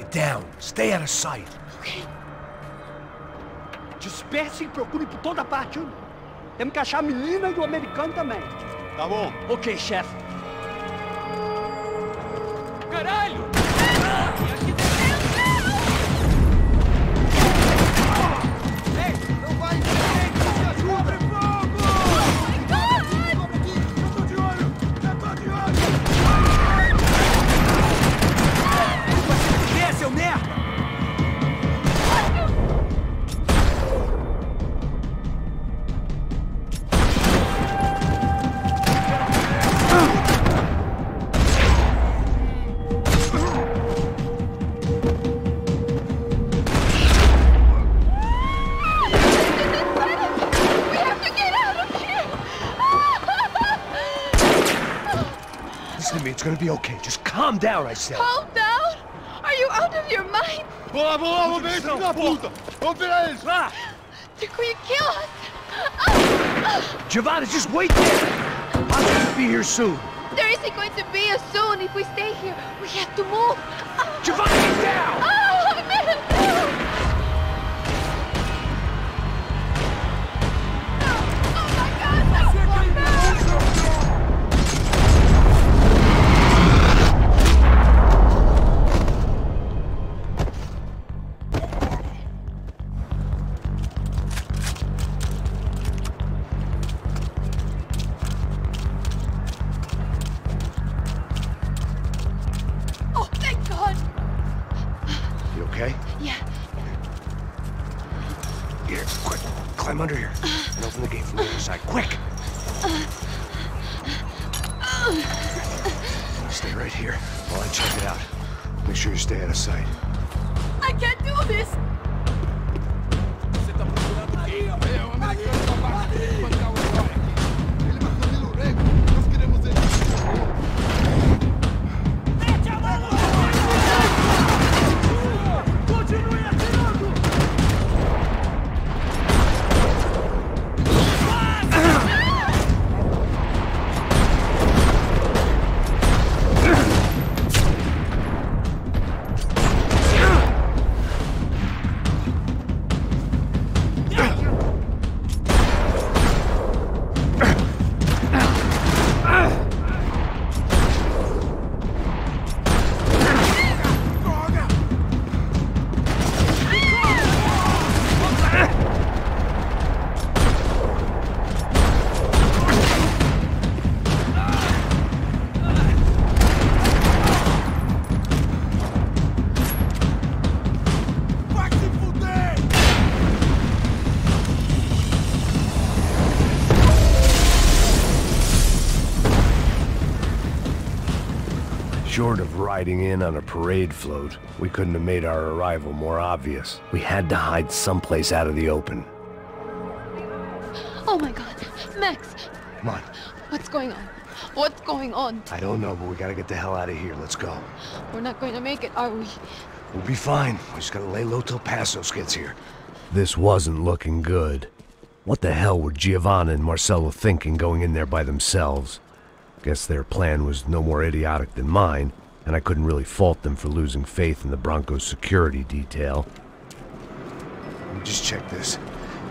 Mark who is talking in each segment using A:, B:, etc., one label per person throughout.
A: Get down. Stay out of sight.
B: Ok. Disperse e procure por toda parte, hein? Temos que achar a menina e o americano também.
C: Tá bom.
B: Ok, chefe.
D: Caralho!
C: Ei, não vai em frente! Abre fogo! Eu tô de olho!
A: Que é, seu merda? Listen to me, it's gonna be okay. Just calm down, I said.
E: Calm down? Are you out of your mind?
C: Vamos lá, vamos ver esse filho da puta! Vamos virar eles, lá!
E: They're going to kill us!
A: Giovanna, just wait there! I'll just be here soon.
E: There isn't going to be a soon if we stay here. We have to move.
A: Giovanna, get down!
E: Oh, man! Oh, my God! Oh, thank God!
A: You okay?
E: Yeah.
A: Here, quick. Climb under here. And open the gate from the other side. Quick! Stay right here while I check it out. Make sure you stay out of sight.
E: I can't do this!
C: Você tá procurando quem? É, o americano tá batendo pra encontrar o herói aqui. Ele vai fazer o rego. Nós queremos ele.
D: Mete a mão! Continue atirando!
C: Vai se fuder!
A: Short of riding in on a parade float, we couldn't have made our arrival more obvious. We had to hide someplace out of the open.
E: Oh, my God. Max,
A: Come on.
E: what's going on? What's going on?
A: I don't know, but we gotta get the hell out of here. Let's go.
E: We're not going to make it, are we?
A: We'll be fine. We just gotta lay low till Passos gets here. This wasn't looking good. What the hell were Giovanna and Marcello thinking going in there by themselves? Guess their plan was no more idiotic than mine, and I couldn't really fault them for losing faith in the Broncos' security detail. Let me just check this.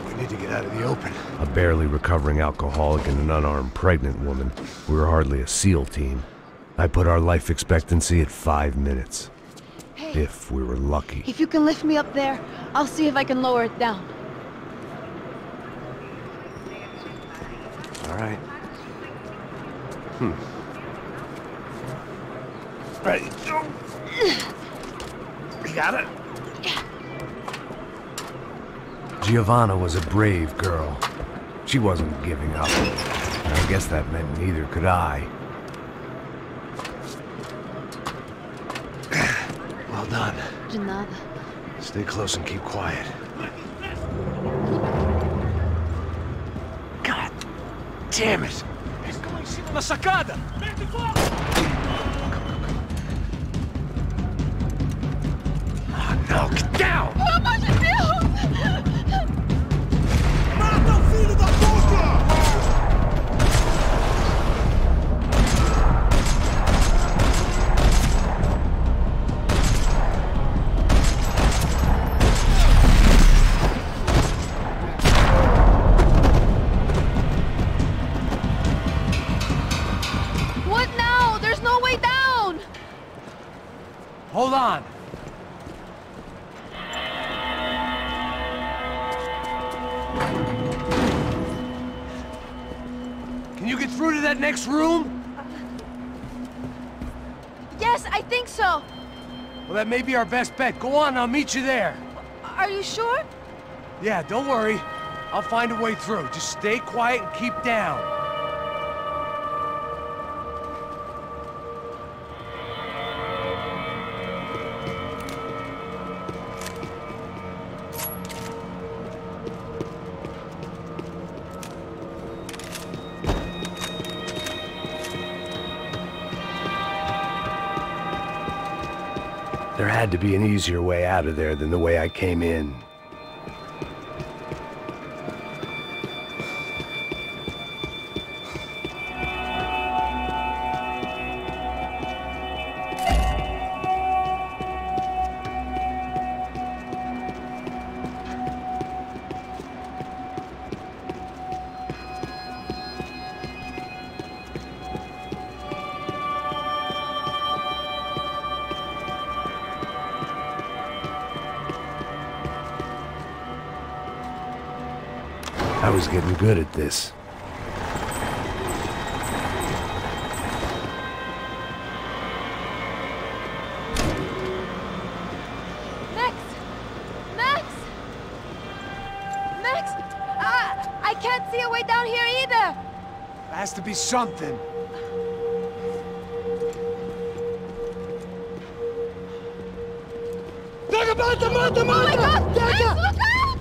A: We need to get out of the open. A barely recovering alcoholic and an unarmed pregnant woman. We were hardly a SEAL team. I put our life expectancy at 5 minutes.
E: Hey,
A: If we were lucky.
E: if you can lift me up there, I'll see if I can lower it down.
A: All right. Ready. Go. You got it? Giovanna was a brave girl. She wasn't giving up. And I guess that meant neither could I. Well done.
E: De nada.
A: Stay close and keep quiet. God damn it!
D: Estão lá em cima na sacada! Mete fogo!
A: Oh no, get down!
E: Pelo amor de Deus!
C: Mata o filho da puta!
A: Hold on. Can you get through to that next room?
E: Yes, I think so.
A: Well, that may be our best bet. Go on, I'll meet you there.
E: Are you sure?
A: Yeah, don't worry. I'll find a way through. Just stay quiet and keep down. There had to be an easier way out of there than the way I came in. I was getting good at this.
E: Max! Max! Max! I can't see a way down here either!
A: There has to be something.
E: Oh my God! Max, look out!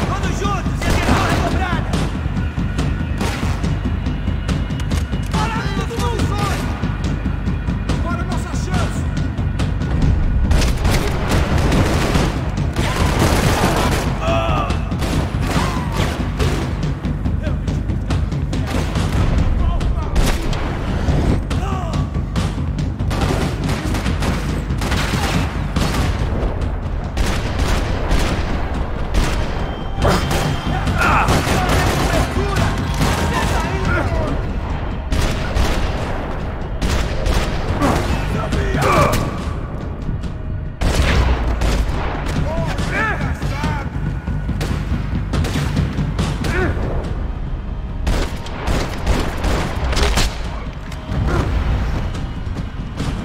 D: Todos juntos e a guerra redobrada!
C: Para as funções! Agora é nossa chance!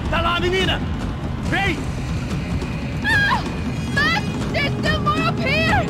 D: Tá lá, menina! Vem!
E: Ah! Max! There's still more up here!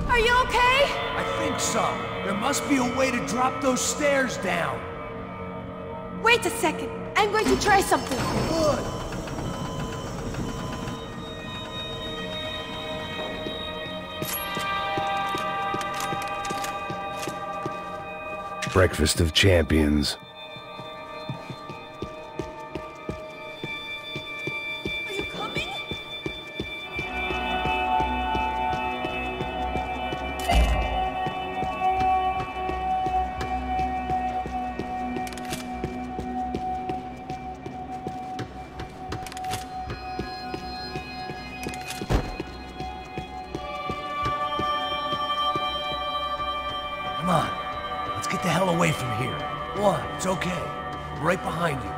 E: Are you okay?
A: I think so. There must be a way to drop those stairs down.
E: Wait a second. I'm going to try something.
A: Good. Breakfast of champions.
E: Are you coming?
A: Come on. Let's get the hell away from here. Go on, it's okay. I'm right behind you.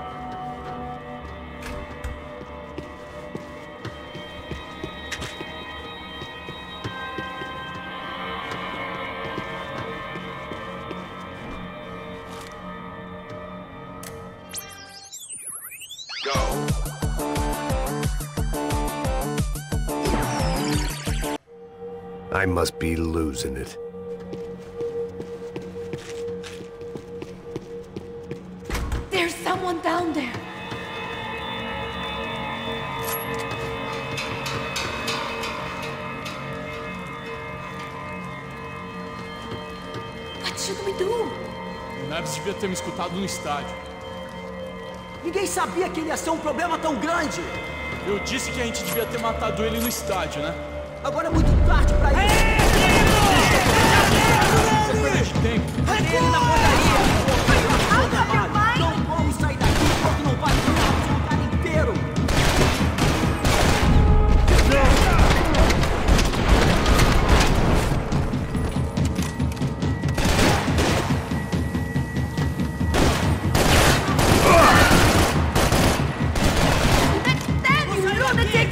A: I must be losing it.
E: There's someone down there. should we do?
C: O Neves devia ter me escutado no estádio.
D: Ninguém sabia que ele ia ser um problema tão grande.
C: Eu disse que a gente devia ter matado ele no estádio, né?
D: Agora é muito tarde pra isso.
C: Você perde tempo.
D: Ele na portaria. Não vamos sair daqui enquanto não vai o lugar inteiro.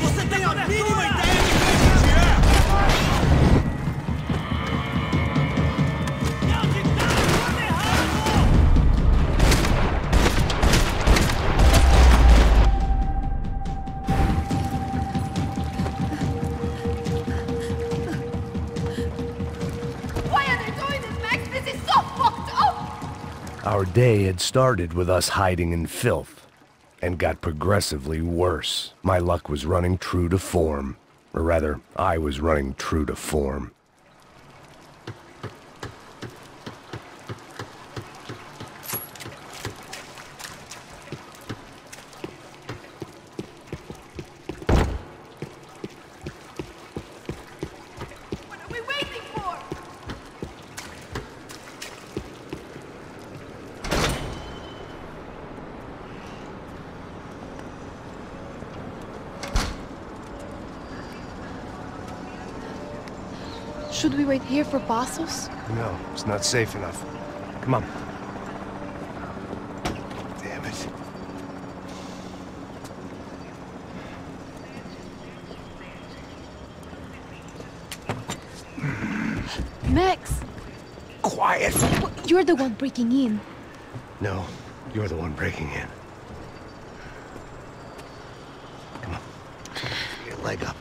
D: Você tem a mínima ideia de quem a gente é?
E: Why are they doing this, Max? This is so fucked up!
A: Our day had started with us hiding in filth, and got progressively worse. My luck was running true to form. Or rather, I was running true to form.
E: What are we waiting for? Should we wait here for Passos?
A: No, it's not safe enough. Come on. Damn it.
E: Max!
A: Quiet!
E: You're the one breaking in.
A: No, you're the one breaking in. Come on. Get your leg up.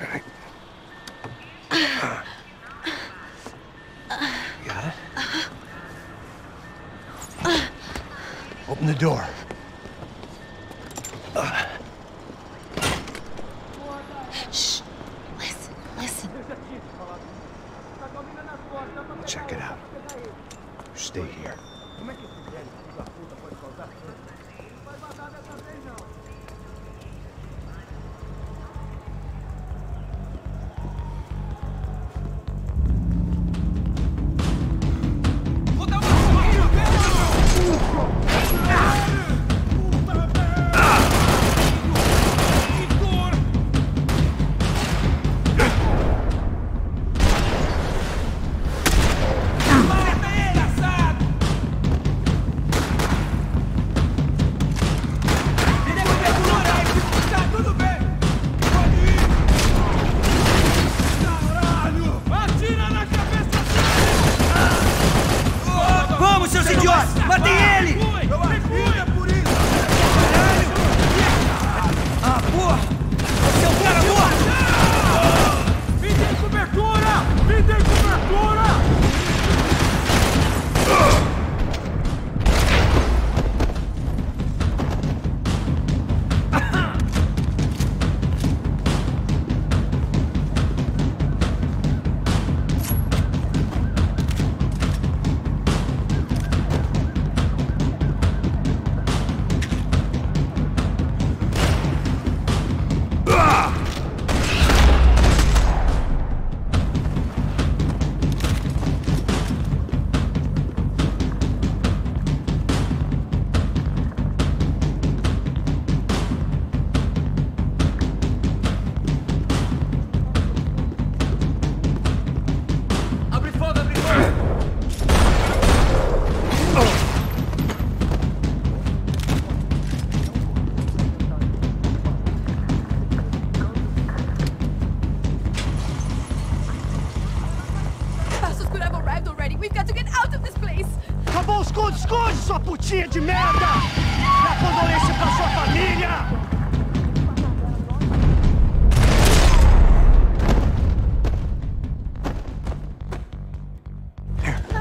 A: All right. Got it? Open the door.
E: Shh! Listen, listen.
A: Check it out. Stay here.
D: Vamos, seus idiotas! Matem ele! Ah, porra! Você é um cara morto!
C: Me dê cobertura! Me dê cobertura!
B: Acabou, esconde, sua putinha de merda! Dá condolência pra sua família!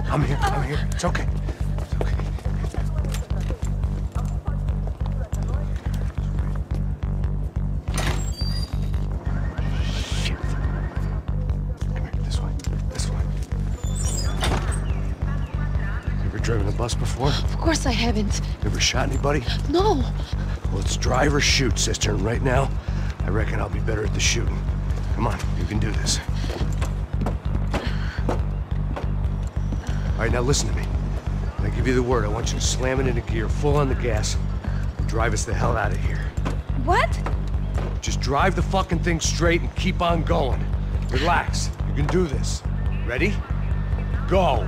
A: I'm here. It's okay. It's okay. Shit. Come here, this way. bus before?
E: Of course I haven't.
A: Ever shot anybody?
E: No.
A: Well, it's drive or shoot, sister, and right now, I reckon I'll be better at the shooting. Come on, you can do this. All right, now listen to me. When I give you the word, I want you to slam it into gear, full on the gas, and drive us the hell out of here.
E: What?
A: Just drive the fucking thing straight and keep on going. Relax. You can do this. Ready? Go!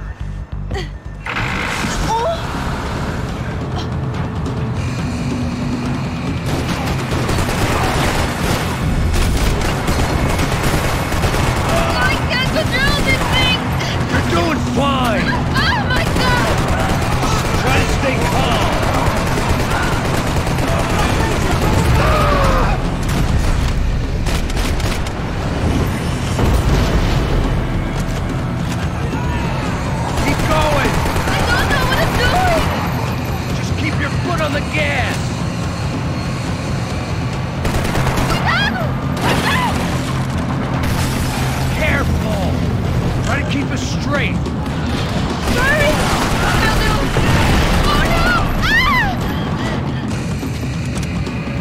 E: I can't control this thing!
A: You're doing fine!
E: Oh my god!
A: Try to stay calm! Keep going!
E: I don't know what I'm doing!
A: Just keep your foot on the gas!
E: Cuidado! Cuidado!
A: Careful! Try to keep us straight!
E: Sorry! Meu Deus! Oh no! Ah!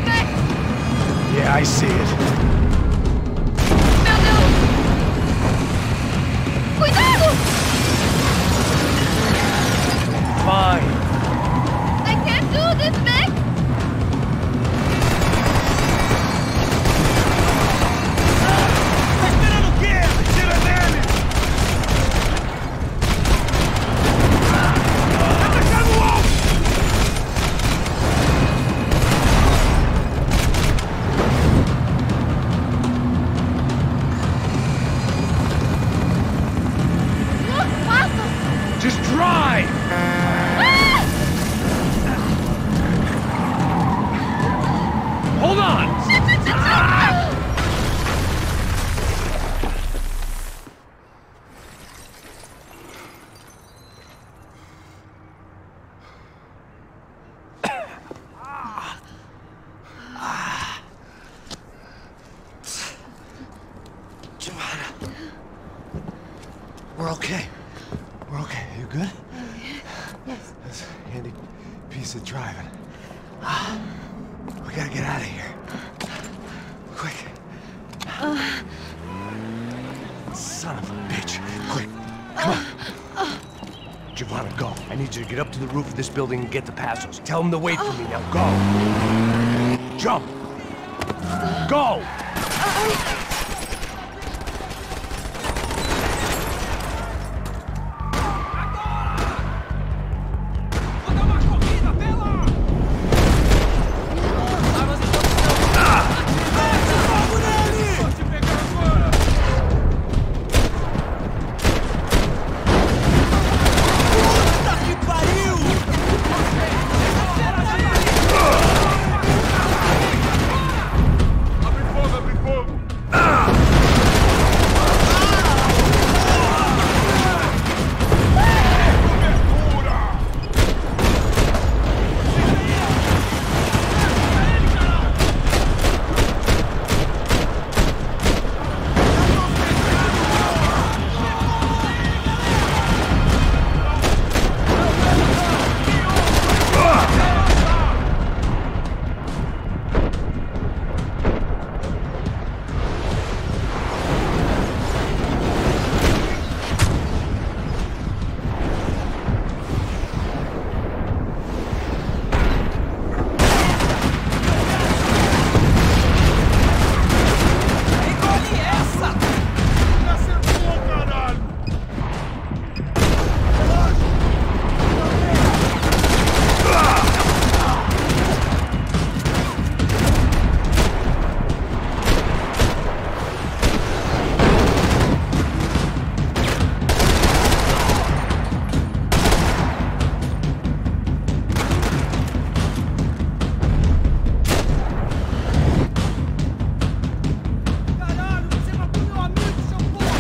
E: Max!
A: Yeah, I see it.
E: Meu Deus! Cuidado!
A: Fine.
E: I can't do this, Max!
B: Tá esperando o quê? Tira nele! Vai deixar no alto!
E: Look, passa!
A: Just drive!
E: Ah!
A: Hold on! Giovanna. We're okay. We're okay. You good?
E: Yes.
A: That's a handy piece of driving. We gotta get out of here. Quick. Son of a bitch. Quick. Come on. Giovanna, go. I need you to get up to the roof of this building and get the Passos. Tell them to wait for me. Now go. Jump. Go.
D: Vou dar uma corrida, vê lá! Armas em posição!
B: Fogo nele!
D: Vou te pegar agora!
B: Puta que pariu!
C: Abre fogo, abre fogo!
D: Engole essa!
C: Me acertou, caralho!
B: Caralho, você matou meu amigo, seu porra!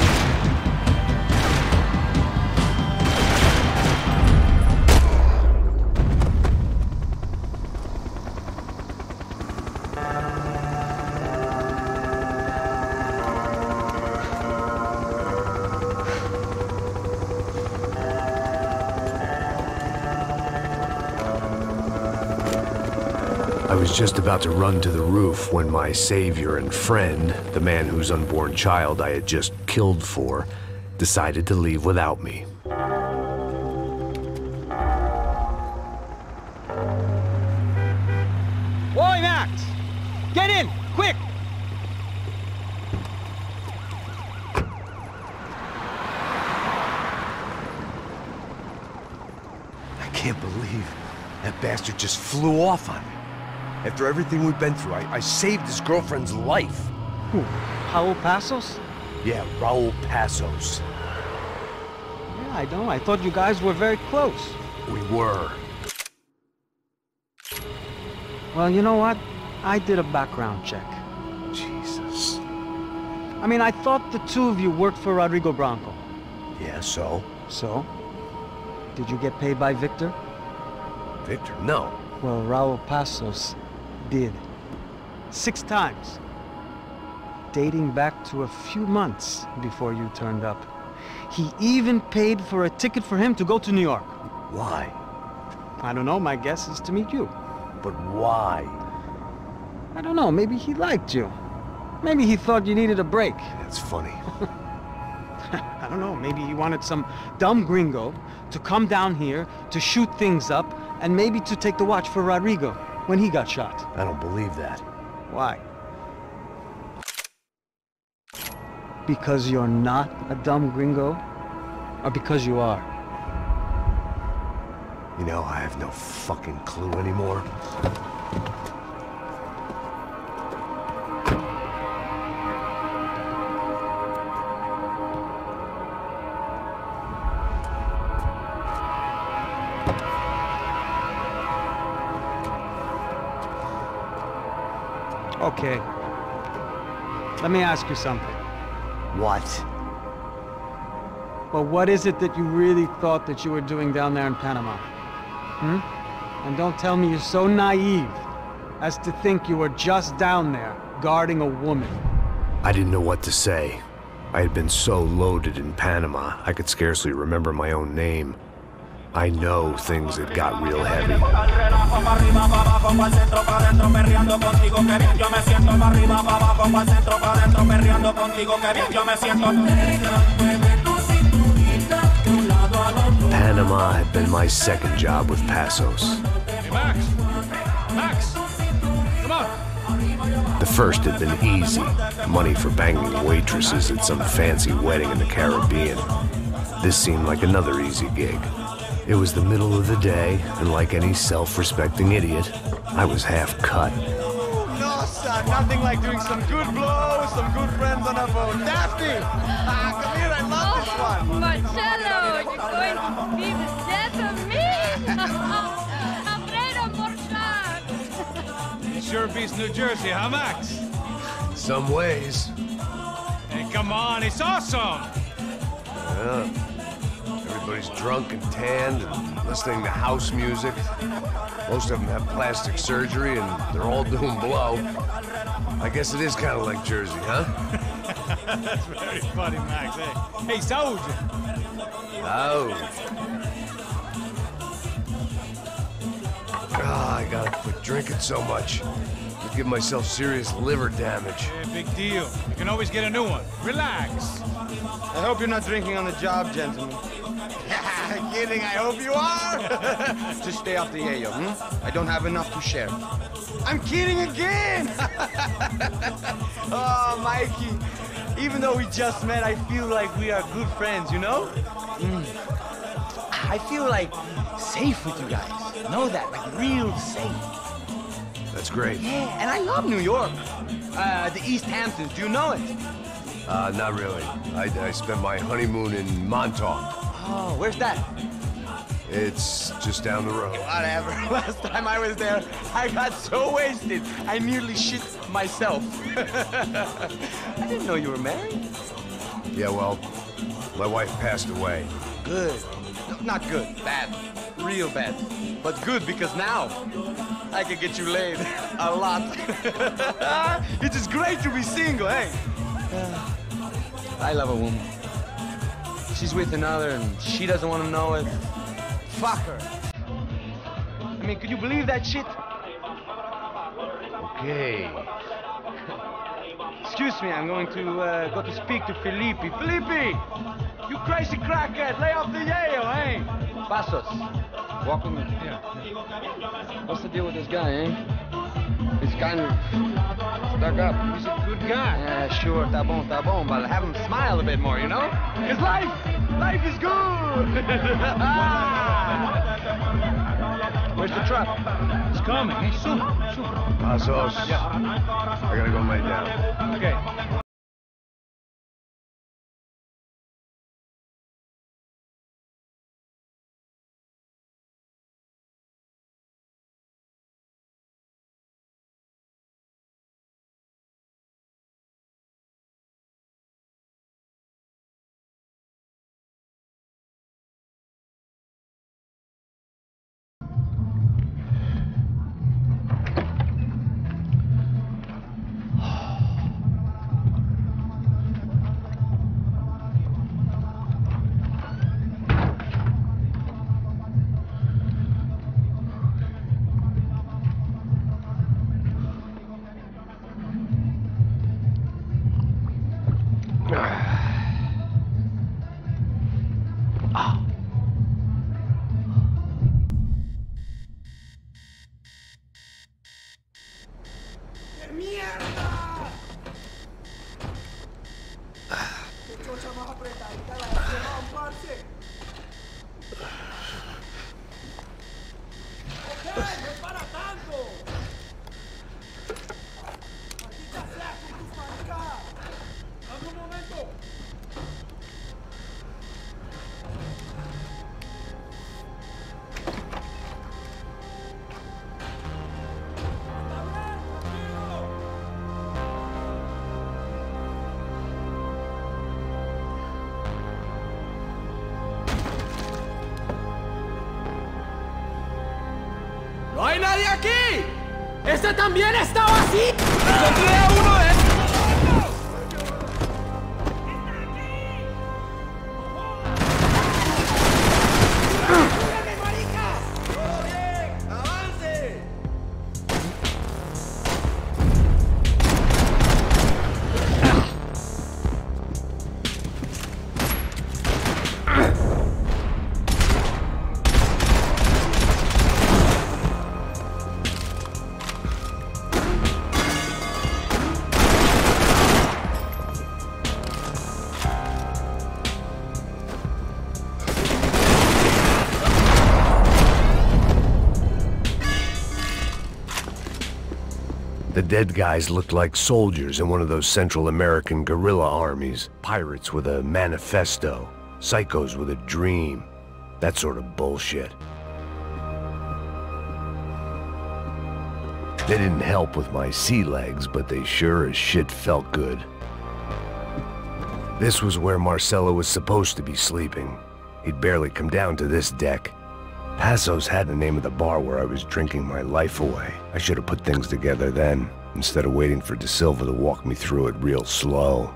A: was just about to run to the roof when my savior and friend, the man whose unborn child I had just killed for, decided to leave without me.
D: Boy, Max! Get in! Quick!
A: I can't believe that bastard just flew off on me. After everything we've been through, I saved his girlfriend's life.
D: Who? Raul Passos?
A: Yeah, Raul Passos.
D: Yeah, I know. I thought you guys were very close.
A: We were.
D: Well, you know what? I did a background check.
A: Jesus.
D: I mean, I thought the two of you worked for Rodrigo Branco.
A: Yeah, so?
D: So? Did you get paid by Victor?
A: Victor, no.
D: Well, Raul Passos did. 6 times. Dating back to a few months before you turned up. He even paid for a ticket for him to go to New York.
A: Why?
D: I don't know, my guess is to meet you.
A: But why?
D: I don't know, maybe he liked you. Maybe he thought you needed a break.
A: That's funny.
D: I don't know, maybe he wanted some dumb gringo to come down here to shoot things up and maybe to take the watch for Rodrigo when he got shot.
A: I don't believe that.
D: Why? Because you're not a dumb gringo? Or because you are?
A: You know, I have no fucking clue anymore.
D: Okay. Let me ask you something.
A: What?
D: Well, what is it that you really thought that you were doing down there in Panama? And don't tell me you're so naive as to think you were just down there guarding a woman.
A: I didn't know what to say. I had been so loaded in Panama, I could scarcely remember my own name. I know things had got real heavy. Panama had been my second job with Passos.
C: Hey, Max! Max! Come on!
A: The first had been easy. Money for banging waitresses at some fancy wedding in the Caribbean. This seemed like another easy gig. It was the middle of the day, and like any self-respecting idiot, I was half cut.
B: No, son, nothing like doing some good blows, some good friends on a boat. Daphne! Come here, I love this one.
E: Marcello, you're going to be the death of me? Alfredo Borchardt.
C: It sure beats New Jersey, huh, Max?
A: Some ways.
C: Hey, come on, it's awesome!
A: Yeah. Everybody's drunk and tanned and listening to house music. Most of them have plastic surgery and they're all doing blow. I guess it is kind of like Jersey, huh?
C: That's very funny, Max. Hey, Saúde!
A: Oh. I gotta quit drinking so much. I'll give myself serious liver damage.
C: Hey, big deal. You can always get a new one. Relax.
B: I hope you're not drinking on the job, gentlemen. Kidding, I hope you are. Just stay off the yayo, I don't have enough to share. I'm kidding again. Oh, Mikey, even though we just met, I feel like we are good friends, you know? I feel like safe with you guys. Know that, like real safe.
A: That's great.
B: Yeah, and I love New York. The East Hamptons, do you know it?
A: Not really. I spent my honeymoon in Montauk.
B: Oh, where's that?
A: It's just down the road.
B: Whatever. Last time I was there, I got so wasted, I nearly shit myself. I didn't know you were married.
A: Yeah, well, my wife passed away.
B: Good. No, not good. Bad. Real bad. But good because now I can get you laid a lot. It is great to be single, hey? I love a woman. She's with another and she doesn't want to know it. Fuck her. I mean, could you believe that shit? Okay. Excuse me, I'm going to go to speak to Felipe. Felipe! You crazy crackhead! Lay off the yayo, eh? Passos, walk with me.
C: Yeah.
B: What's the deal with this guy, eh? He's kind of stuck up.
C: He's a good guy.
B: Yeah, sure, tá bom, but have him smile a bit more, you know? His life is good! Where's the truck?
C: It's coming. Hey, soon.
A: Passos.
C: Yeah.
A: I gotta go lay down.
C: Okay.
F: ¡No hay nadie aquí! ¡Ese también estaba así! ¡Encontré a uno de estos!
A: The dead guys looked like soldiers in one of those Central American guerrilla armies. Pirates with a manifesto. Psychos with a dream. That sort of bullshit. They didn't help with my sea legs, but they sure as shit felt good. This was where Marcelo was supposed to be sleeping. He'd barely come down to this deck. Passos had the name of the bar where I was drinking my life away. I should have put things together then, instead of waiting for De Silva to walk me through it real slow.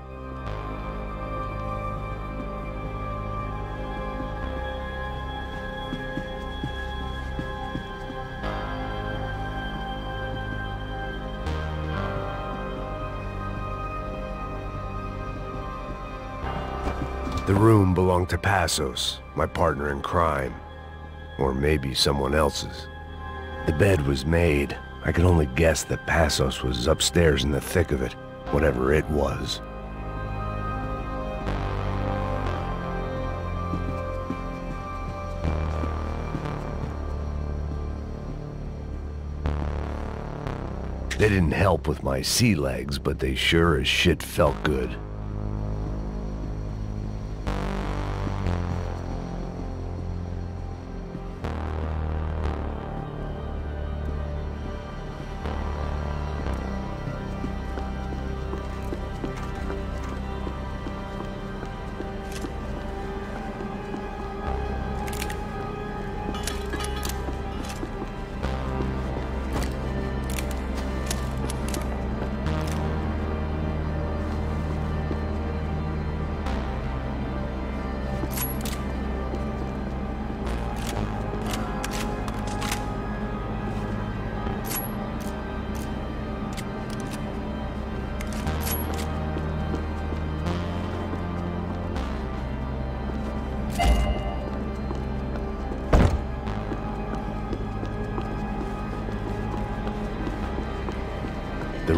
A: The room belonged to Passos, my partner in crime. Or maybe someone else's. The bed was made. I could only guess that Passos was upstairs in the thick of it, whatever it was. They didn't help with my sea legs, but they sure as shit felt good.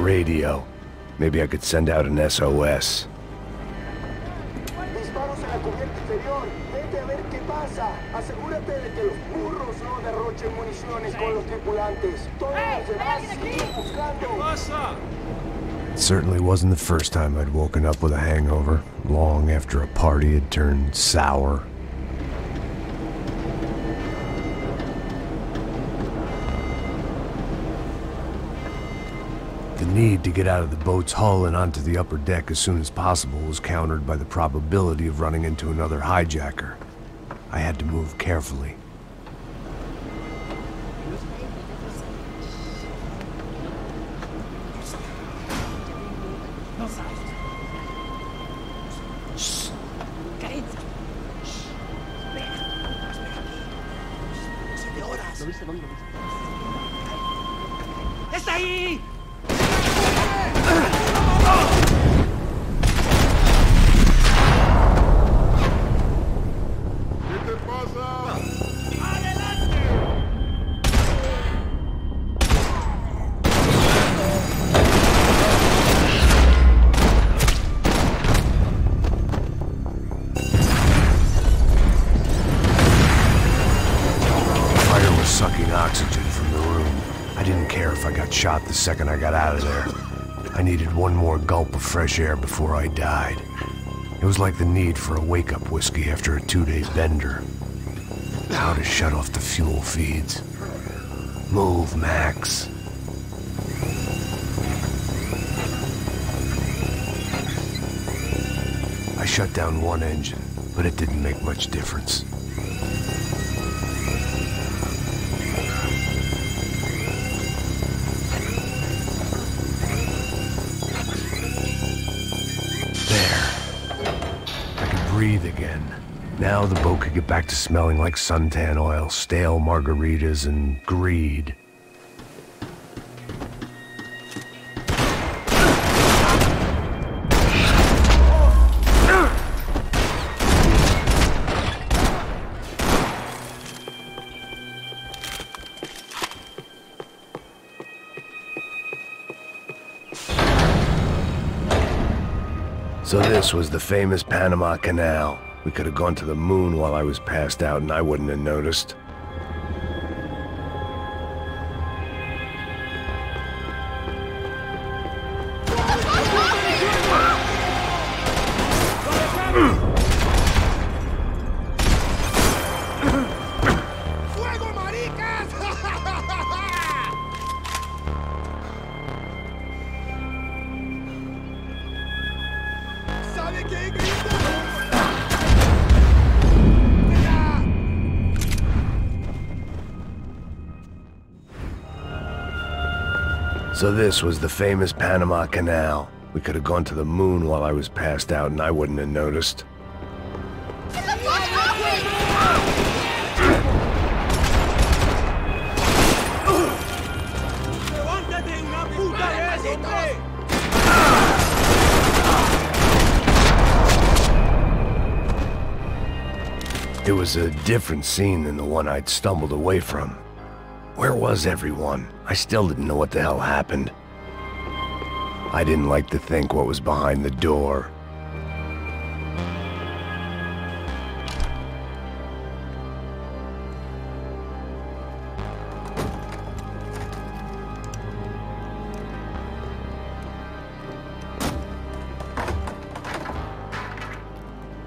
A: radio. Maybe I could send out an SOS.
G: Disparos en la cubierta inferior. Vete a ver qué pasa. Asegúrate de que los burros no derrochen municiones con los tripulantes. Todos los demás siguen buscando.
A: It certainly wasn't the first time I'd woken up with a hangover, long after a party had turned sour. The need to get out of the boat's hull and onto the upper deck as soon as possible was countered by the probability of running into another hijacker. I had to move carefully.
F: ¡Está ahí!
C: ¿Qué te pasa?
A: Fire was sucking oxygen from the room. I didn't care if I got shot the second I got out of there. I needed one more gulp of fresh air before I died. It was like the need for a wake-up whiskey after a 2-day bender. How to shut off the fuel feeds. Move, Max. I shut down one engine, but it didn't make much difference. Breathe again. Now the boat could get back to smelling like suntan oil, stale margaritas, and greed. So this was the famous Panama Canal. We could have gone to the moon while I was passed out and I wouldn't have noticed.
C: ¡Fuego, maricas! ¿Sabe qué grita?
A: So this was the famous Panama Canal. We could have gone to the moon while I was passed out and I wouldn't have noticed.
E: Get the fuck off me!
F: ¡Levántate una puta vez, hombre!
A: It was a different scene than the one I'd stumbled away from. Where was everyone? I still didn't know what the hell happened. I didn't like to think what was behind the door.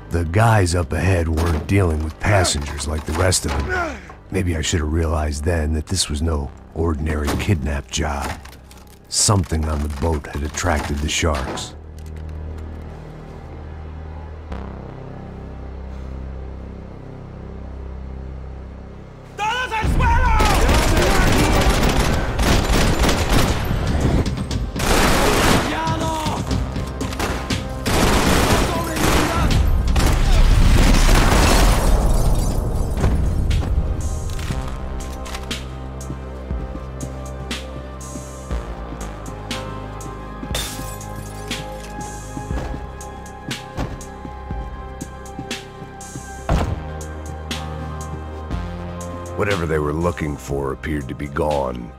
A: The guys up ahead weren't dealing with passengers like the rest of them. Maybe I should have realized then that this was no ordinary kidnap job. Something on the boat had attracted the sharks.
F: ¡Todos al suelo! ¡Cuidado! ¡No sobrevivan!
A: Whatever they were looking for appeared to be gone.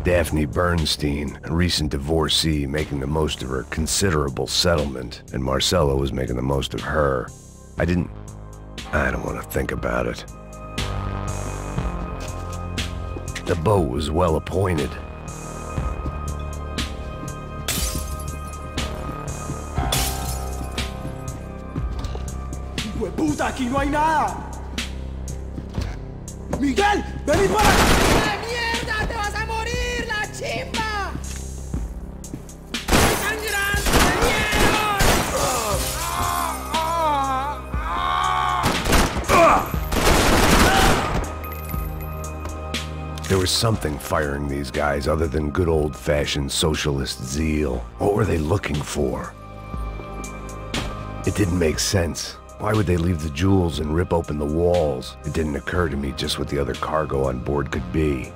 A: Daphne Bernstein, a recent divorcee making the most of her considerable settlement, and Marcelo was making the most of her. I don't want to think about it. The boat was well appointed.
F: ¡Puta, aquí no hay nada! ¡Miguel, vení para acá! ¡La mierda! ¡Te vas a morir, la chimba! ¡Estoy sangrando! ¡Me dieron!
A: There was something firing these guys other than good old-fashioned socialist zeal. What were they looking for? It didn't make sense. Why would they leave the jewels and rip open the walls? It didn't occur to me just what the other cargo on board could be.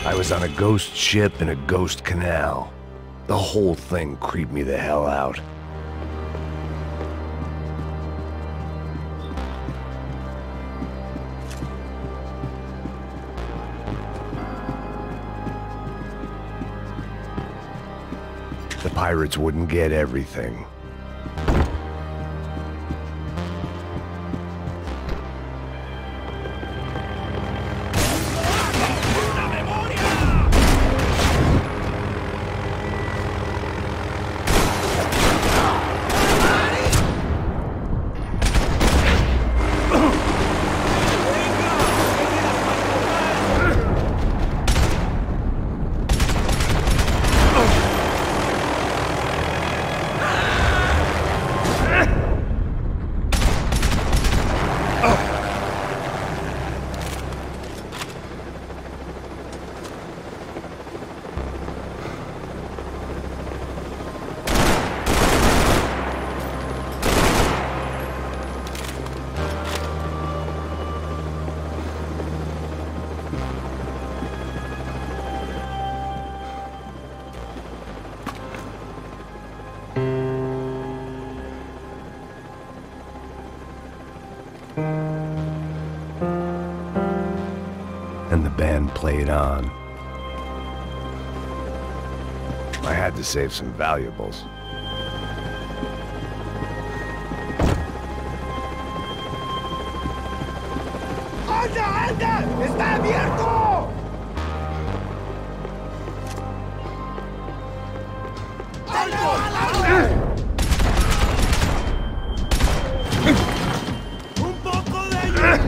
A: I was on a ghost ship in a ghost canal. The whole thing creeped me the hell out. The pirates wouldn't get everything. And the band played on. I had to save some valuables.
F: ¡Anda, anda! ¡Está abierto! ¡Alto! ¡Un poco de ayuda!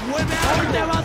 F: ¡Mueve algo!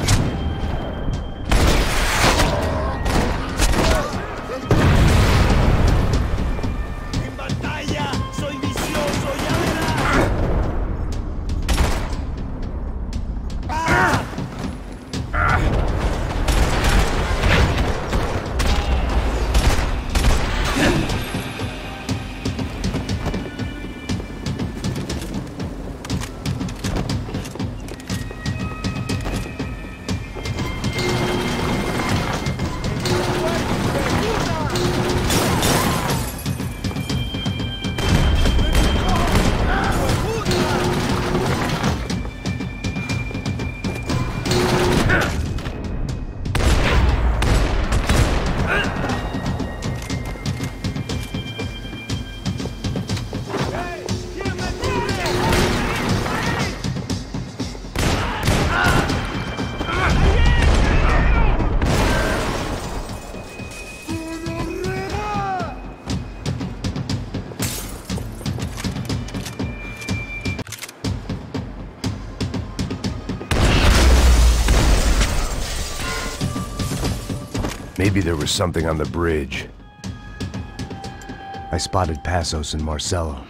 A: Maybe there was something on the bridge. I spotted Passos and Marcelo.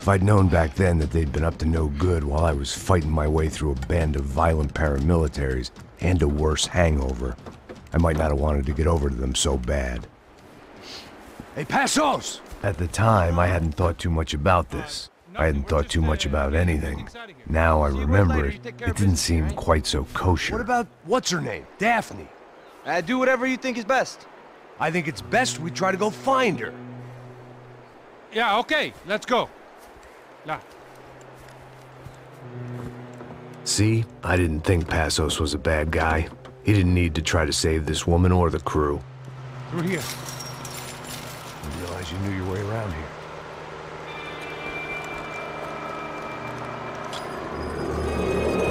A: If I'd known back then that they'd been up to no good while I was fighting my way through a band of violent paramilitaries and a worse hangover, I might not have wanted to get over to them so bad.
H: Hey, Passos!
A: At the time, I hadn't thought too much about this. I hadn't thought too much about anything. Now I remember it, it didn't seem quite so kosher.
H: What about, what's her name? Daphne.
B: Do whatever you think is best.
H: I think it's best we try to go find her.
F: Yeah, okay, let's go. La.
A: See? I didn't think Passos was a bad guy. He didn't need to try to save this woman or the crew.
H: Through here. I didn't realize you knew your way around here.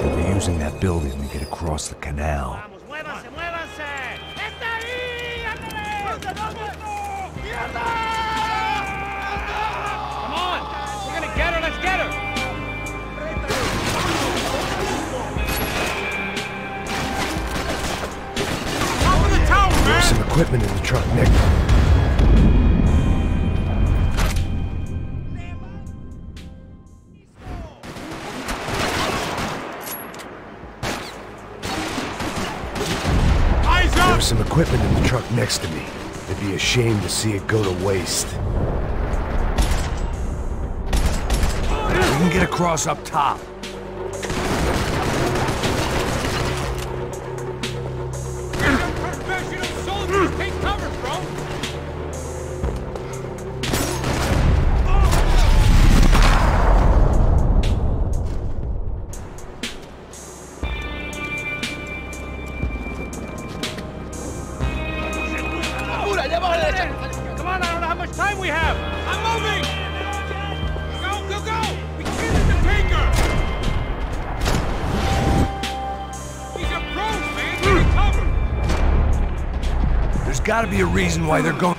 A: We'll be using that building to get across the canal.
F: Come on! We're gonna get her, let's get her! Top of the tower, man!
A: There's some equipment in the truck, Nick. There's some equipment in the truck next to me. It'd be a shame to see it go to waste.
H: We can get across up top.
F: Professional soldiers, take cover, bro! Come on, I don't know how much time we have! I'm moving! Go, go, go! We can't let them take her! These are pros, man! Take cover!
H: There's gotta be a reason why they're going...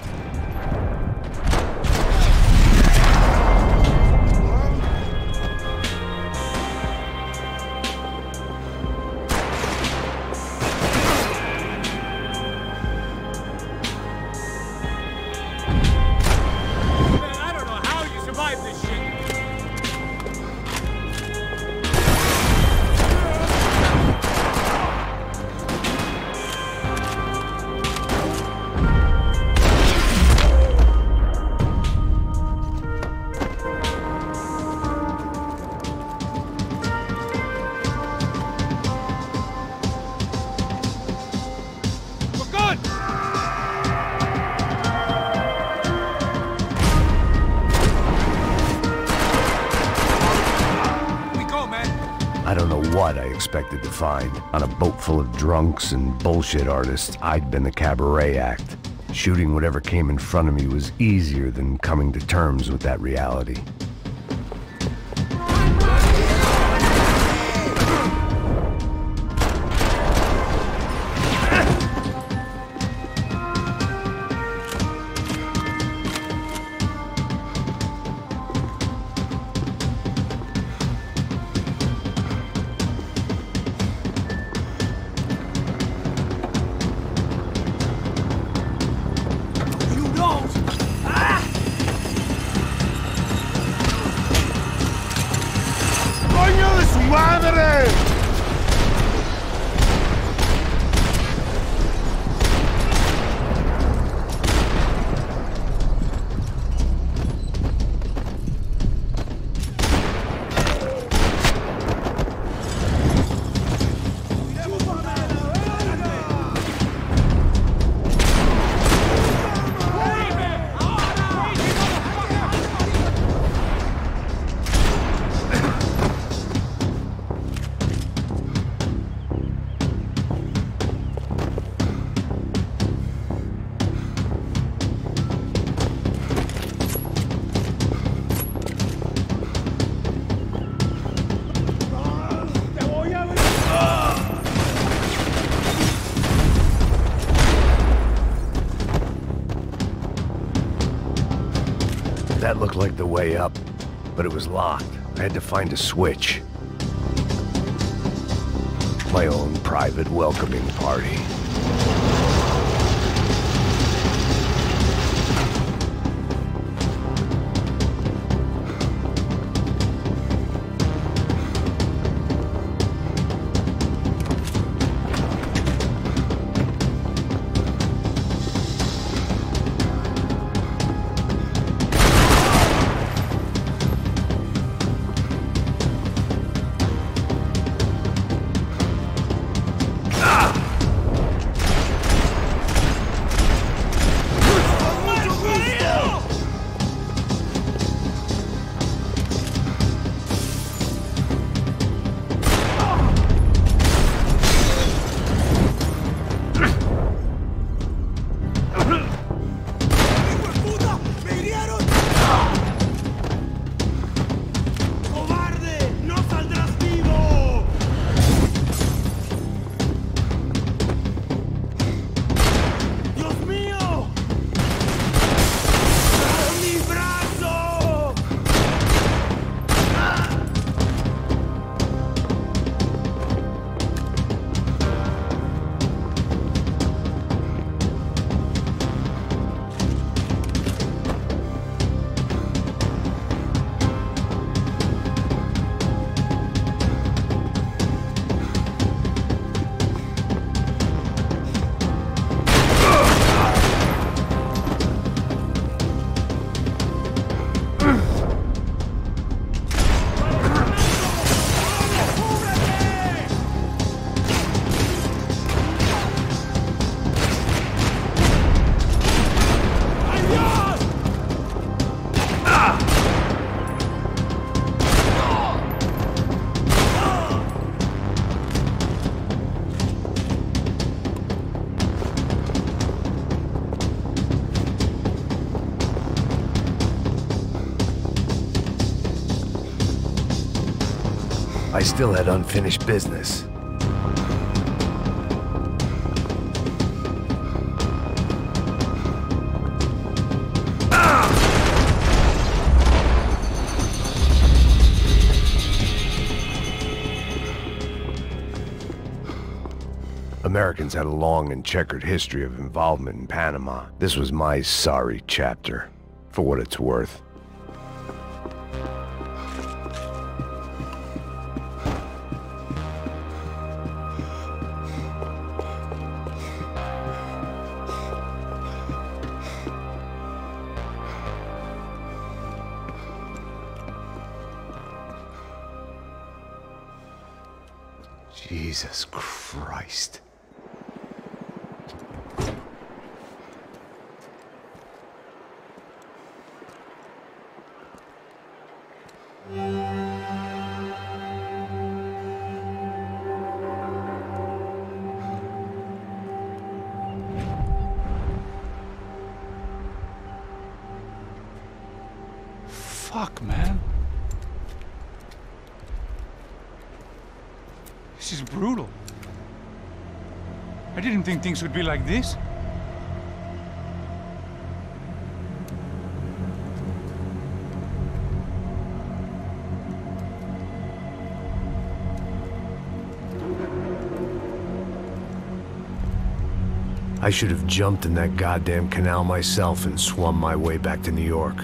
A: I don't know what I expected to find. On a boat full of drunks and bullshit artists, I'd been the cabaret act. Shooting whatever came in front of me was easier than coming to terms with that reality. That looked like the way up, but it was locked. I had to find a switch. My own private welcoming party. I still had unfinished business. Americans had a long and checkered history of involvement in Panama. This was my sorry chapter, for what it's worth. Jesus Christ.
I: Fuck, man. This is brutal. I didn't think things would be like this.
A: I should have jumped in that goddamn canal myself and swum my way back to New York.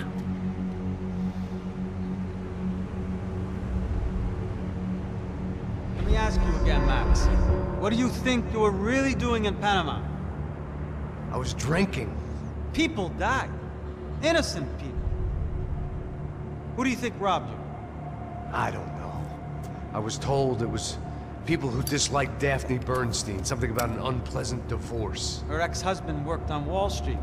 D: Let me ask you again, Max. What do you think you were really doing in Panama?
A: I was drinking.
D: People died. Innocent people. Who do you think robbed you?
A: I don't know. I was told it was people who disliked Daphne Bernstein, something about an unpleasant divorce.
D: Her ex-husband worked on Wall Street.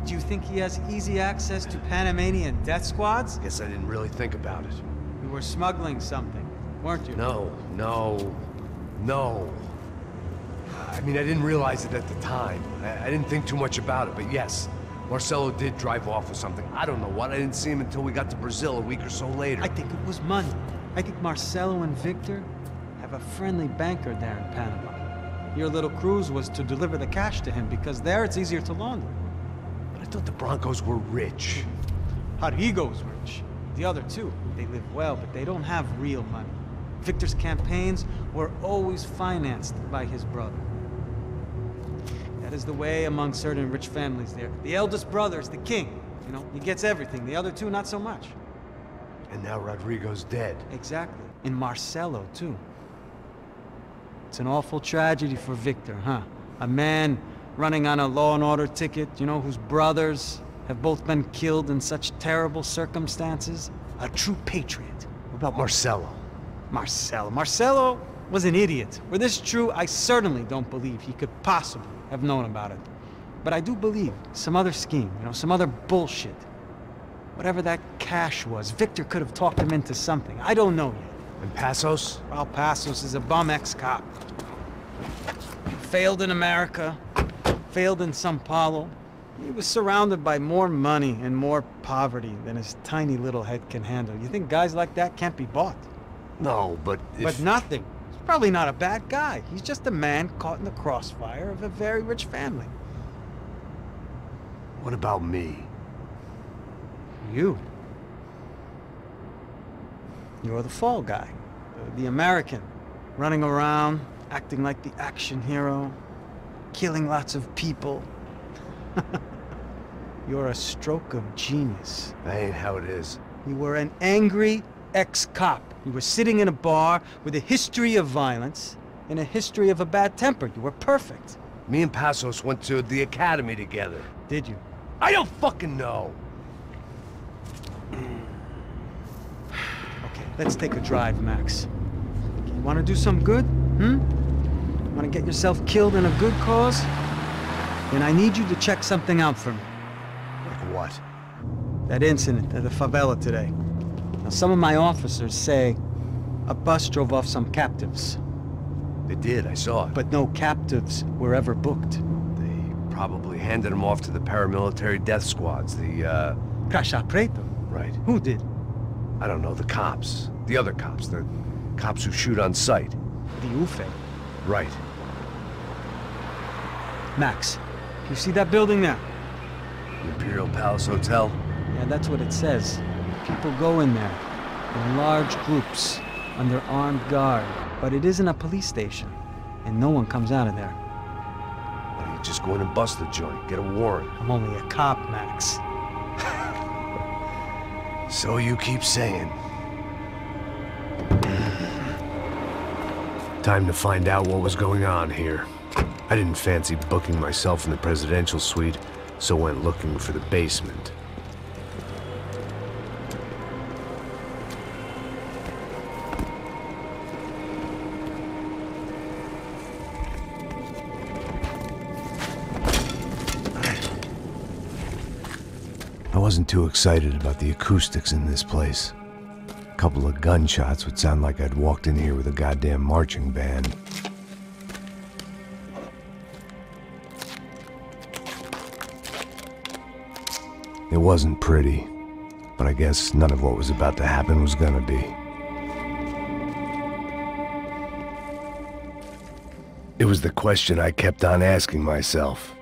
D: Do you think he has easy access to Panamanian death squads?
A: Guess I didn't really think about it.
D: You were smuggling something, weren't you?
A: No. I mean, I didn't realize it at the time. I didn't think too much about it, but yes, Marcelo did drive off with something. I don't know what. I didn't see him until we got to Brazil a week or so later.
D: I think it was money. I think Marcelo and Victor have a friendly banker there in Panama. Your little cruise was to deliver the cash to him because there it's easier to launder.
A: But I thought the Broncos were rich.
D: Rodrigo's rich. The other two, they live well, but they don't have real money. Victor's campaigns were always financed by his brother. That is the way among certain rich families there. The eldest brother is the king. You know, he gets everything. The other two, not so much.
A: And now Rodrigo's dead.
D: Exactly. And Marcelo, too. It's an awful tragedy for Victor, huh? A man running on a law and order ticket, you know, whose brothers have both been killed in such terrible circumstances. A true patriot.
A: What about Marcelo?
D: Marcelo was an idiot. Were this true, I certainly don't believe he could possibly have known about it. But I do believe some other scheme, you know, some other bullshit. Whatever that cash was, Victor could have talked him into something. I don't know yet.
A: And Passos?
D: Raul Passos is a bum ex-cop. Failed in America, failed in Sao Paulo. He was surrounded by more money and more poverty than his tiny little head can handle. You think guys like that can't be bought?
A: No, but if...
D: But nothing. He's probably not a bad guy. He's just a man caught in the crossfire of a very rich family.
A: What about me?
D: You. You're the fall guy. The American. Running around, acting like the action hero. Killing lots of people. You're a stroke of genius.
A: That ain't how it is.
D: You were an angry ex-cop. You were sitting in a bar with a history of violence and a history of a bad temper. You were perfect.
A: Me and Passos went to the academy together.
D: Did you?
A: I don't fucking know.
D: Okay, let's take a drive, Max. You want to do some good? Want to get yourself killed in a good cause? Then I need you to check something out for me.
A: Like what?
D: That incident at the favela today. Now, some of my officers say a bus drove off some captives.
A: They did, I saw it.
D: But no captives were ever booked.
A: They probably handed them off to the paramilitary death squads, the,
D: Caixa Preto?
A: Right.
D: Who did?
A: I don't know, the cops. The other cops. Cops who shoot on sight.
D: The UFE.
A: Right.
D: Max, you see that building there?
A: The Imperial Palace Hotel?
D: Yeah, that's what it says. People go in there in large groups under armed guard. But it isn't a police station, and no one comes out of there.
A: Why don't you just go in and bust the joint? Get a warrant.
D: I'm only a cop, Max.
A: So you keep saying. Time to find out what was going on here. I didn't fancy booking myself in the presidential suite, so went looking for the basement. I wasn't too excited about the acoustics in this place. A couple of gunshots would sound like I'd walked in here with a goddamn marching band. It wasn't pretty, but I guess none of what was about to happen was gonna be. It was the question I kept on asking myself.